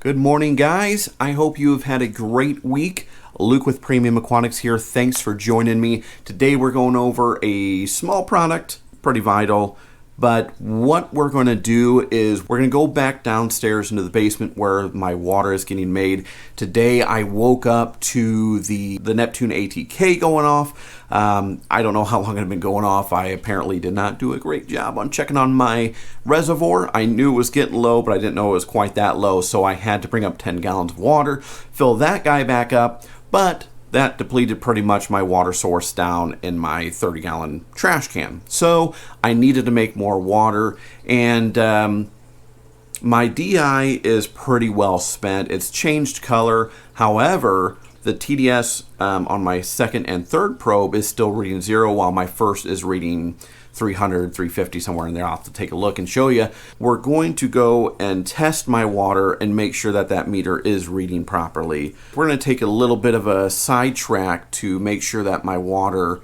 Good morning, guys. I hope you have had a great week. Luke with Premium Aquatics here. Thanks for joining me. Today we're going over a small product, pretty vital, but what we're going to do is we're going to go back downstairs into the basement where my water is getting made. Today I woke up to the Neptune ATK going off. I don't know how long it had been going off. I apparently did not do a great job on checking on my reservoir. I knew it was getting low, but I didn't know it was quite that low, so I had to bring up 10 gallons of water, fill that guy back up, but that depleted pretty much my water source down in my 30-gallon trash can. So I needed to make more water, and my DI is pretty well spent. It's changed color. However, the TDS on my second and third probe is still reading 0, while my first is reading 300, 350, somewhere in there. I'll have to take a look and show you. We're going to go and test my water and make sure that that meter is reading properly. We're going to take a little bit of a sidetrack to make sure that my water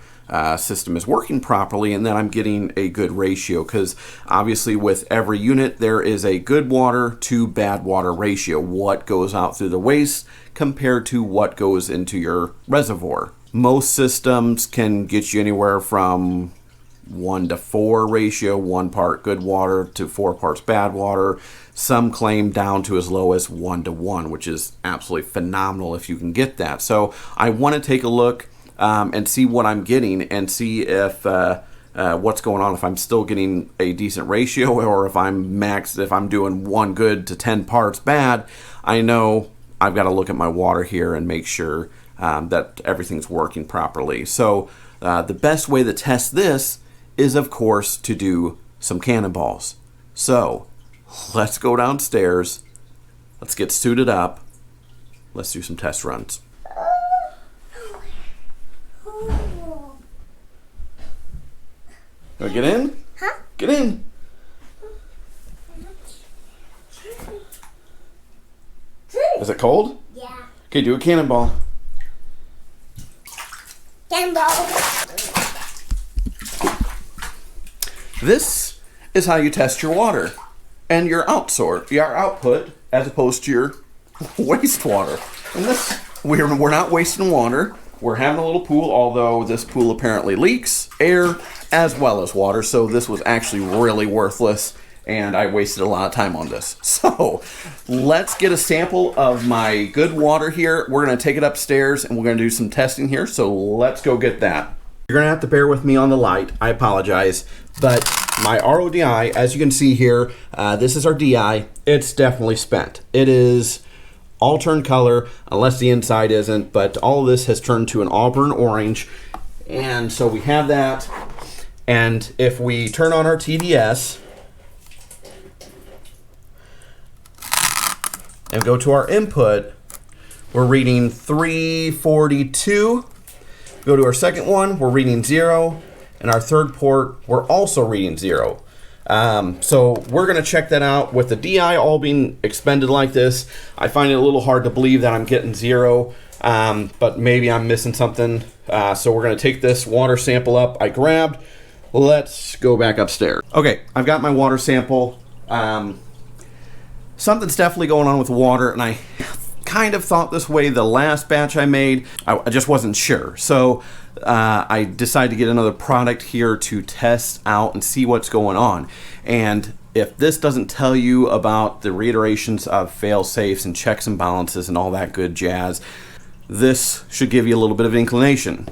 system is working properly and that I'm getting a good ratio, because obviously with every unit there is a good water to bad water ratio. What goes out through the waste compared to what goes into your reservoir. Most systems can get you anywhere from 1:4 ratio, 1 part good water to 4 parts bad water. Some claim down to as low as 1:1, which is absolutely phenomenal if you can get that. So I want to take a look and see what I'm getting and see if what's going on, if I'm still getting a decent ratio or if I'm maxed, if I'm doing 1 good to 10 parts bad. I know I've got to look at my water here and make sure that everything's working properly. So the best way to test this is, of course, to do some cannonballs. So let's go downstairs, let's get suited up, let's do some test runs. Wanna get in? Huh? Get in. Is it cold? Yeah. Okay, do a cannonball. Cannonball. This is how you test your water and your output as opposed to your wastewater. And this, we're not wasting water. We're having a little pool, although this pool apparently leaks air as well as water, so this was actually really worthless, and I wasted a lot of time on this. So let's get a sample of my good water here. We're going to take it upstairs, and we're going to do some testing here, so let's go get that. You're going to have to bear with me on the light. I apologize, but my RODI, as you can see here, this is our DI. It's definitely spent. It is all turned color, unless the inside isn't, but all of this has turned to an auburn orange, and so we have that. And if we turn on our TDS and go to our input, we're reading 342. Go to our second one, we're reading 0, and our third port, we're also reading 0. So we're going to check that out with the DI all being expended like this. I find it a little hard to believe that I'm getting 0, but maybe I'm missing something. So we're going to take this water sample up I grabbed. Let's go back upstairs. Okay, I've got my water sample. Something's definitely going on with the water, and I kind of thought this way the last batch I made. I just wasn't sure. So I decided to get another product here to test out and see what's going on. And if this doesn't tell you about the reiterations of fail safes and checks and balances and all that good jazz, this should give you a little bit of inclination.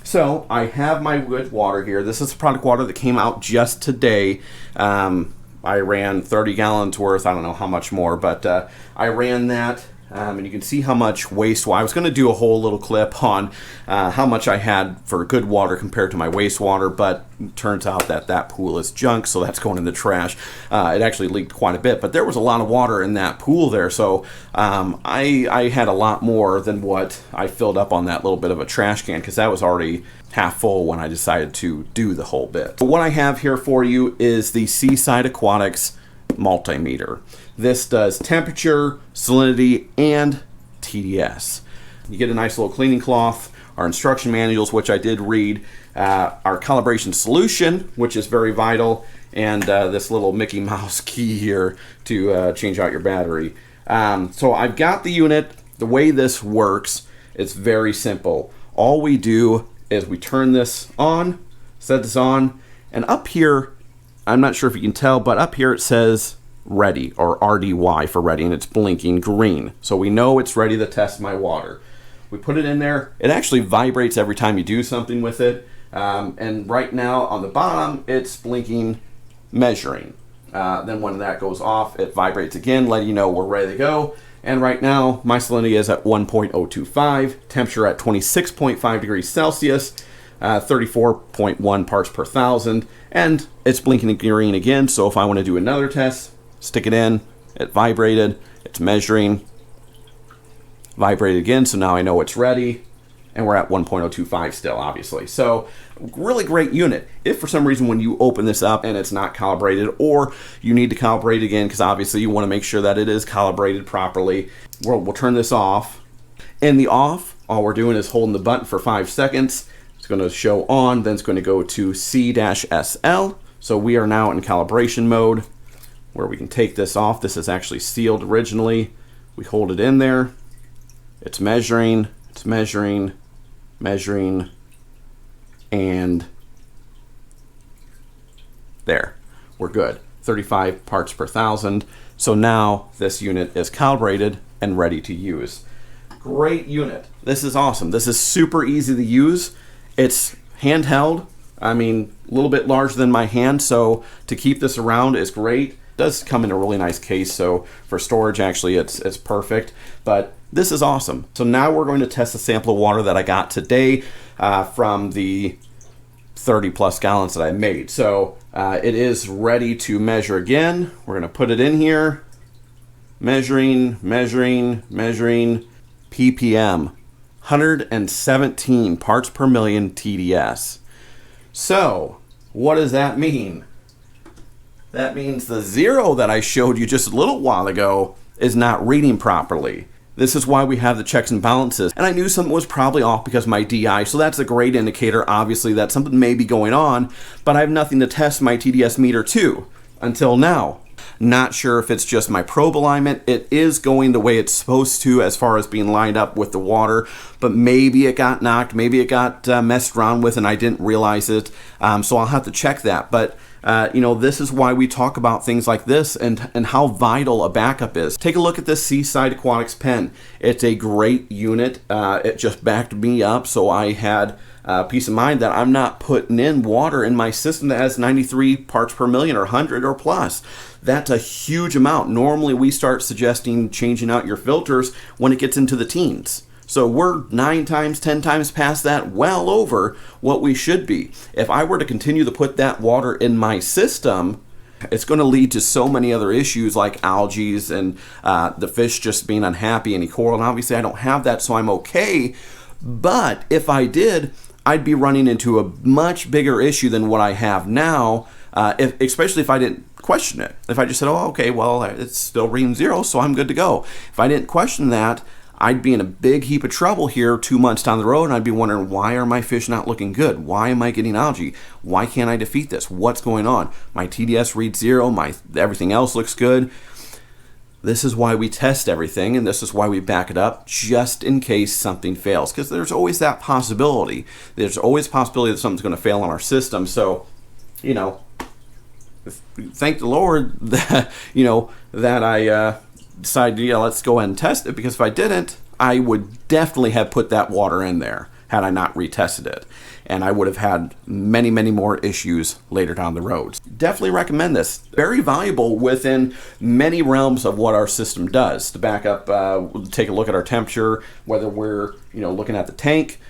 So I have my good water here. This is product water that came out just today. I ran 30 gallons worth. I don't know how much more, but I ran that. And you can see how much wastewater. I was going to do a whole little clip on how much I had for good water compared to my wastewater, but it turns out that that pool is junk, so that's going in the trash. It actually leaked quite a bit, but there was a lot of water in that pool there, so I had a lot more than what I filled up on that little bit of a trash can, because that was already half full when I decided to do the whole bit. But what I have here for you is the Seaside Aquatics Multimeter. This does temperature, salinity, and TDS. You get a nice little cleaning cloth, our instruction manuals, which I did read, our calibration solution, which is very vital, and this little Mickey Mouse key here to change out your battery. So I've got the unit. The way this works, it's very simple. All we do is we turn this on, set this on, and up here, I'm not sure if you can tell, but up here it says ready, or RDY for ready, and it's blinking green. So we know it's ready to test my water. We put it in there. It actually vibrates every time you do something with it. And right now on the bottom, it's blinking measuring. Then when that goes off, it vibrates again, letting you know we're ready to go. And right now, my salinity is at 1.025, temperature at 26.5 degrees Celsius, 34.1 parts per thousand, and it's blinking green again. So if I want to do another test, stick it in, it vibrated, it's measuring, vibrated again, so now I know it's ready, and we're at 1.025 still, obviously. So really great unit. If for some reason when you open this up and it's not calibrated, or you need to calibrate again, because obviously you want to make sure that it is calibrated properly, we'll turn this off. In the off, all we're doing is holding the button for 5 seconds. It's going to show on, then it's going to go to C-SL. So we are now in calibration mode, where we can take this off. This is actually sealed originally. We hold it in there. It's measuring, measuring, and there, we're good. 35 parts per thousand. So now this unit is calibrated and ready to use. Great unit. This is awesome. This is super easy to use. It's handheld. I mean, a little bit larger than my hand, so to keep this around is great. It does come in a really nice case, so for storage, actually, it's perfect. But this is awesome. So now we're going to test a sample of water that I got today from the 30 plus gallons that I made. So it is ready to measure again. We're going to put it in here. Measuring, ppm, 117 parts per million TDS. So what does that mean? That means the zero that I showed you just a little while ago is not reading properly. This is why we have the checks and balances. And I knew something was probably off because of my DI, so that's a great indicator, obviously, that something may be going on, but I have nothing to test my TDS meter to until now. Not sure if it's just my probe alignment. It is going the way it's supposed to as far as being lined up with the water, but maybe it got knocked, maybe it got messed around with and I didn't realize it. So I'll have to check that. But this is why we talk about things like this and how vital a backup is. Take a look at this Seaside Aquatics pen. It's a great unit. It just backed me up, so I had peace of mind that I'm not putting in water in my system that has 93 parts per million or 100 or plus. That's a huge amount. Normally we start suggesting changing out your filters when it gets into the teens. So we're 9 times, 10 times past that, well over what we should be. If I were to continue to put that water in my system, it's going to lead to so many other issues like algae and the fish just being unhappy, any coral, and obviously I don't have that, so I'm okay. But if I did, I'd be running into a much bigger issue than what I have now, especially if I didn't question it. If I just said, oh, okay, well, it's still reading zero, so I'm good to go. If I didn't question that, I'd be in a big heap of trouble here 2 months down the road, and I'd be wondering, why are my fish not looking good? Why am I getting algae? Why can't I defeat this? What's going on? My TDS reads zero, everything else looks good. This is why we test everything, and this is why we back it up, just in case something fails, because there's always that possibility. There's always a possibility that something's going to fail on our system. So, thank the Lord that, that I decided, let's go ahead and test it, because if I didn't, I would definitely have put that water in there had I not retested it. And I would have had many, many more issues later down the road. Definitely recommend this. Very valuable within many realms of what our system does. To back up, take a look at our temperature, whether we're looking at the tank.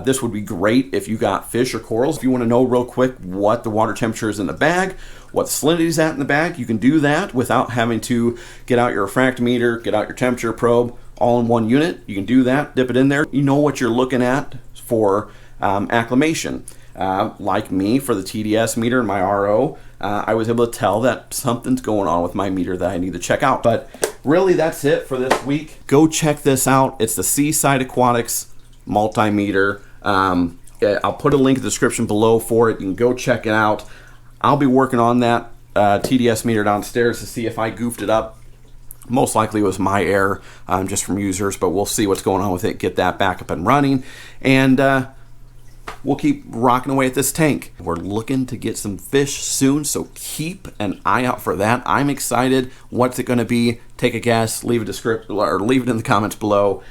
This would be great if you got fish or corals. If you want to know real quick what the water temperature is in the bag, what the salinity is at in the bag, you can do that without having to get out your refractometer, get out your temperature probe, all in one unit. You can do that, dip it in there. You know what you're looking at for acclimation. Like me, for the TDS meter and my RO, I was able to tell that something's going on with my meter that I need to check out. But really, that's it for this week. Go check this out. It's the Seaside Aquatics Multimeter. I'll put a link in the description below for it. You can go check it out. I'll be working on that TDS meter downstairs to see if I goofed it up Most likely it was my error, just from users, but we'll see what's going on with it, get that back up and running, and we'll keep rocking away at this tank. We're looking to get some fish soon, so keep an eye out for that. I'm excited. What's it going to be? Take a guess, leave a description, or leave it in the comments below.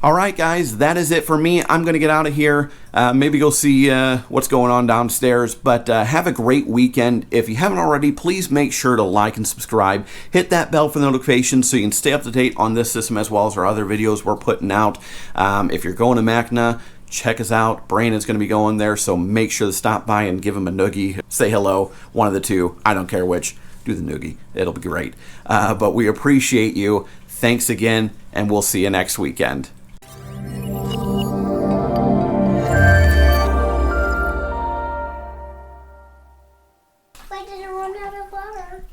All right, guys, that is it for me. I'm going to get out of here. Maybe go see what's going on downstairs, but have a great weekend. If you haven't already, please make sure to like and subscribe. Hit that bell for the notifications so you can stay up to date on this system as well as our other videos we're putting out. If you're going to Macna, check us out. Brandon's going to be going there, so make sure to stop by and give him a noogie. Say hello, one of the two. I don't care which. Do the noogie. It'll be great. But we appreciate you. Thanks again, and we'll see you next weekend. Why did it run out of water?